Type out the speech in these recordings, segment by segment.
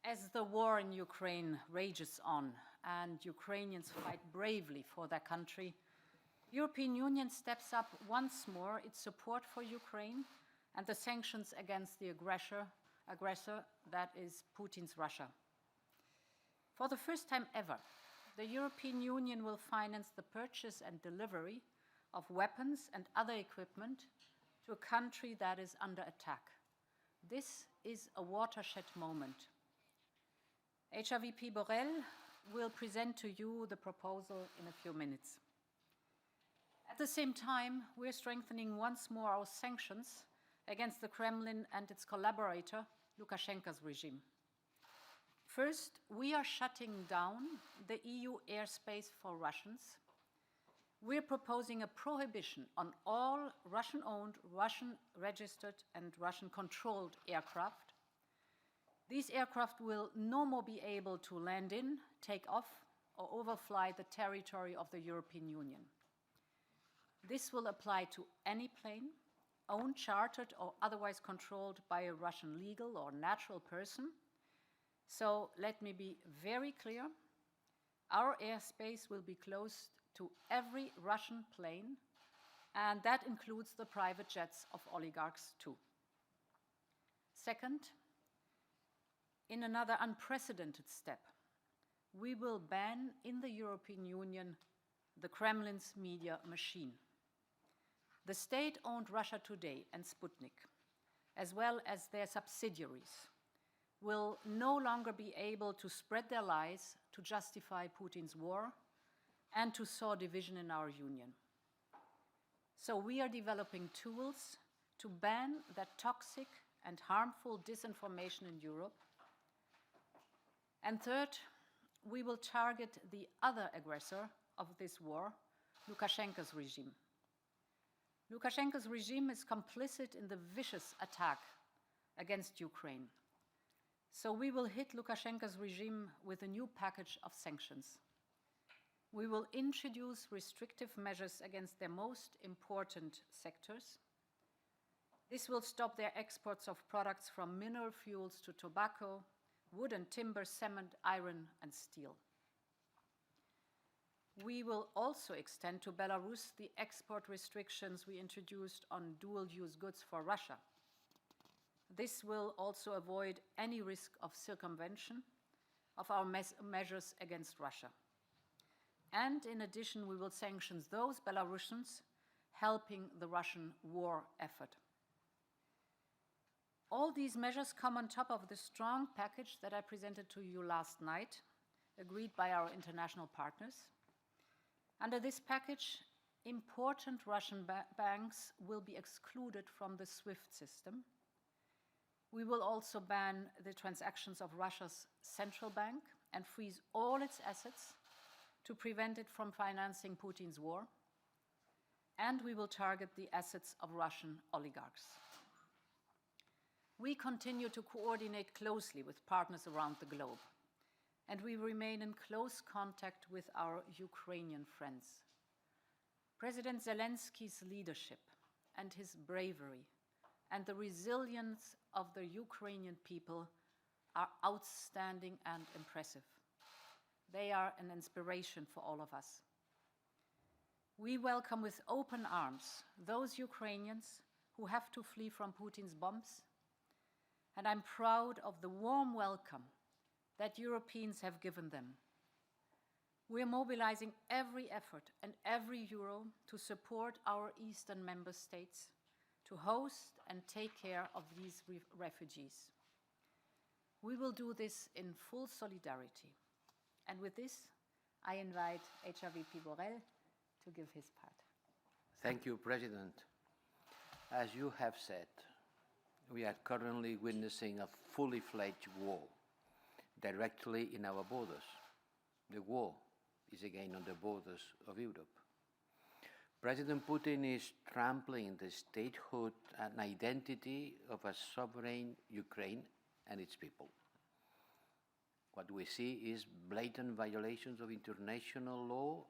As the war in Ukraine rages on and Ukrainians fight bravely for their country, the European Union steps up once more its support for Ukraine and the sanctions against the aggressor that is Putin's Russia. For the first time ever, the European Union will finance the purchase and delivery of weapons and other equipment to a country that is under attack. This is a watershed moment. HRVP Borrell will present to you the proposal in a few minutes. At the same time, we're strengthening once more our sanctions against the Kremlin and its collaborator, Lukashenko's regime. First, we are shutting down the EU airspace for Russians. We're proposing a prohibition on all Russian-owned, Russian-registered, and Russian-controlled aircraft. These aircraft will no more be able to land in, take off, or overfly the territory of the European Union. This will apply to any plane, owned, chartered, or otherwise controlled by a Russian legal or natural person. So let me be very clear. Our airspace will be closed to every Russian plane, and that includes the private jets of oligarchs too. Second, in another unprecedented step, we will ban in the European Union the Kremlin's media machine. The state-owned Russia Today and Sputnik, as well as their subsidiaries, will no longer be able to spread their lies to justify Putin's war and to sow division in our union. So we are developing tools to ban that toxic and harmful disinformation in Europe. And third, we will target the other aggressor of this war, Lukashenko's regime. Lukashenko's regime is complicit in the vicious attack against Ukraine. So we will hit Lukashenko's regime with a new package of sanctions. We will introduce restrictive measures against their most important sectors. This will stop their exports of products from mineral fuels to tobacco, wood and timber, cement, iron, and steel. We will also extend to Belarus the export restrictions we introduced on dual-use goods for Russia. This will also avoid any risk of circumvention of our measures against Russia. And in addition, we will sanction those Belarusians helping the Russian war effort. All these measures come on top of the strong package that I presented to you last night, agreed by our international partners. Under this package, important Russian banks will be excluded from the SWIFT system. We will also ban the transactions of Russia's central bank and freeze all its assets to prevent it from financing Putin's war. And we will target the assets of Russian oligarchs. We continue to coordinate closely with partners around the globe, and we remain in close contact with our Ukrainian friends. President Zelensky's leadership and his bravery and the resilience of the Ukrainian people are outstanding and impressive. They are an inspiration for all of us. We welcome with open arms those Ukrainians who have to flee from Putin's bombs, and I'm proud of the warm welcome that Europeans have given them. We are mobilizing every effort and every euro to support our eastern member states to host and take care of these refugees. We will do this in full solidarity. And with this, I invite HRVP Borrell to give his part. Thank you, President. As you have said, we are currently witnessing a fully fledged war directly in our borders. The war is again on the borders of Europe. President Putin is trampling the statehood and identity of a sovereign Ukraine and its people. What we see is blatant violations of international law,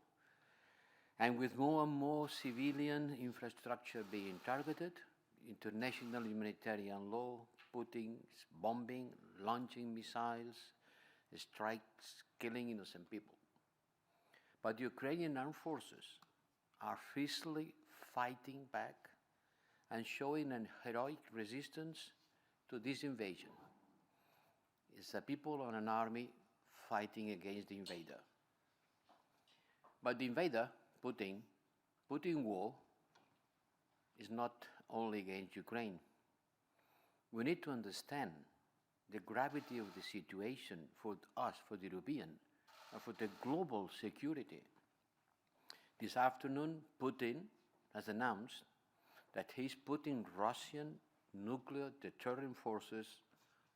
and with more and more civilian infrastructure being targeted, international humanitarian law Putin's bombing, launching missiles, strikes, killing innocent people. But the Ukrainian armed forces are fiercely fighting back and showing an heroic resistance to this invasion. It's the people and an army fighting against the invader. But the invader, Putin war is not only against Ukraine. We need to understand the gravity of the situation for us, for the European, and for the global security. This afternoon, Putin has announced that he's putting Russian nuclear deterrent forces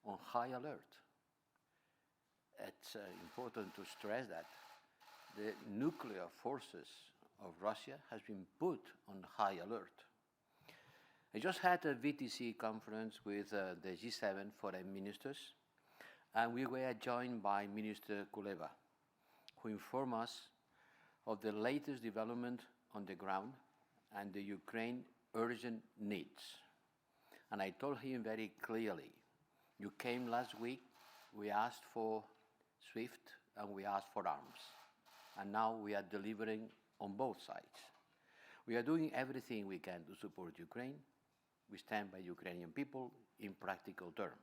on high alert. It's important to stress that the nuclear forces of Russia has been put on high alert. I just had a VTC conference with the G7 foreign ministers, and we were joined by Minister Kuleba, who informed us of the latest development on the ground and the Ukraine urgent needs. And I told him very clearly, you came last week, we asked for SWIFT and we asked for arms. And now we are delivering on both sides. We are doing everything we can to support Ukraine. We stand by Ukrainian people in practical terms.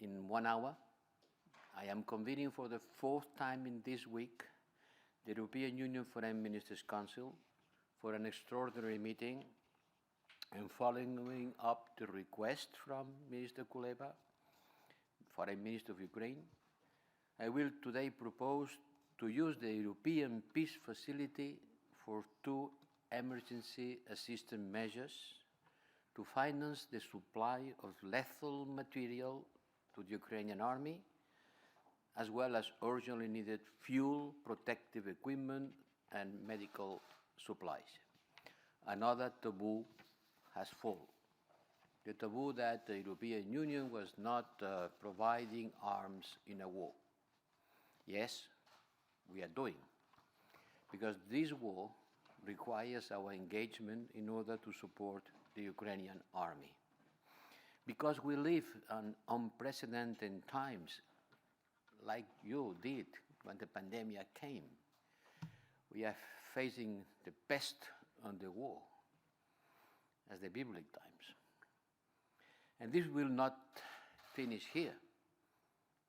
In 1 hour, I am convening for the 4th time in this week the European Union Foreign Ministers' Council for an extraordinary meeting, and following up the request from Minister Kuleba, Foreign Minister of Ukraine, I will today propose to use the European Peace Facility for 2 emergency assistance measures to finance the supply of lethal material to the Ukrainian army, as well as urgently needed fuel, protective equipment, and medical supplies. Another taboo has fallen. The taboo that the European Union was not providing arms in a war. Yes, we are doing, because this war requires our engagement in order to support the Ukrainian army. Because we live in unprecedented times, like you did when the pandemic came. We are facing the best on the war, as the biblical times. And this will not finish here.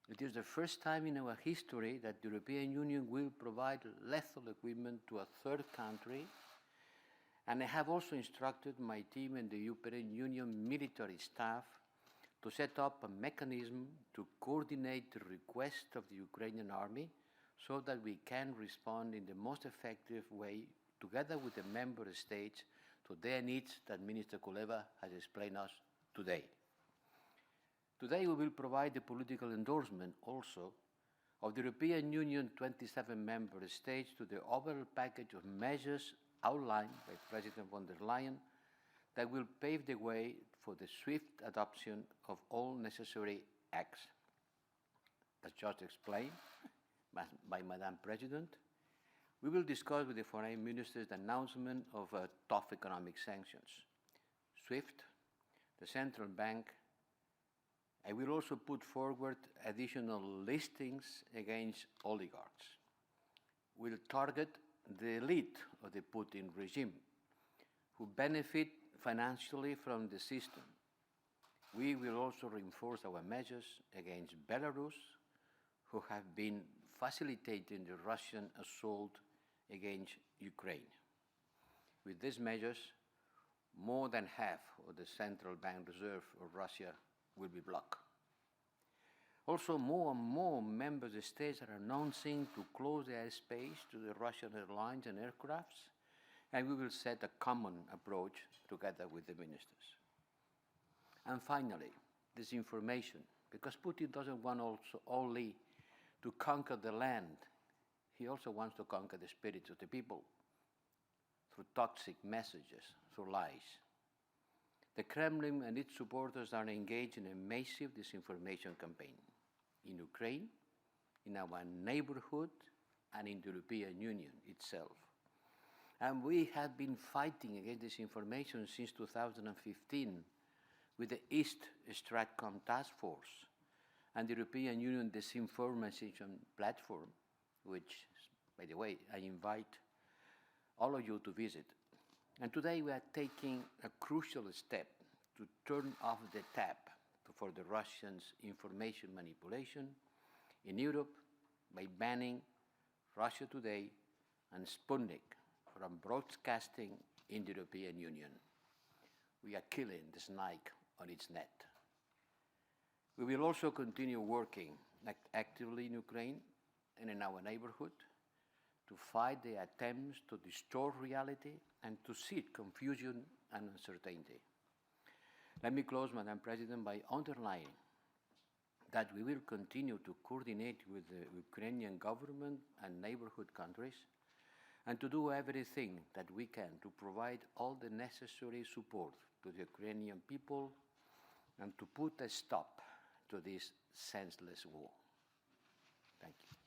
It is the first time in our history that the European Union will provide lethal equipment to a third country, and I have also instructed my team and the European Union military staff to set up a mechanism to coordinate the request of the Ukrainian army so that we can respond in the most effective way, together with the member states, to their needs that Minister Kuleba has explained us today. Today we will provide the political endorsement also of the European Union 27 member states to the overall package of measures outlined by President von der Leyen that will pave the way for the swift adoption of all necessary acts. As just explained by Madam President, we will discuss with the foreign ministers the announcement of tough economic sanctions. SWIFT, the central bank. I will also put forward additional listings against oligarchs. We'll target the elite of the Putin regime, who benefit financially from the system. We will also reinforce our measures against Belarus, who have been facilitating the Russian assault against Ukraine. With these measures, more than half of the central bank reserve of Russia will be blocked. Also, more and more member states are announcing to close the airspace to the Russian airlines and aircrafts, and we will set a common approach together with the ministers. And finally, disinformation, because Putin doesn't want also only to conquer the land, he also wants to conquer the spirits of the people through toxic messages, through lies. The Kremlin and its supporters are engaged in a massive disinformation campaign in Ukraine, in our neighborhood, and in the European Union itself. And we have been fighting against disinformation since 2015, with the East Stratcom Task Force and the European Union Disinformation Platform, which, by the way, I invite all of you to visit. And today we are taking a crucial step to turn off the tap for the Russians' information manipulation in Europe by banning Russia Today and Sputnik from broadcasting in the European Union. We are killing the snake on its net. We will also continue working actively in Ukraine and in our neighborhood to fight the attempts to distort reality and to seed confusion and uncertainty. Let me close, Madam President, by underlining that we will continue to coordinate with the Ukrainian government and neighborhood countries and to do everything that we can to provide all the necessary support to the Ukrainian people and to put a stop to this senseless war. Thank you.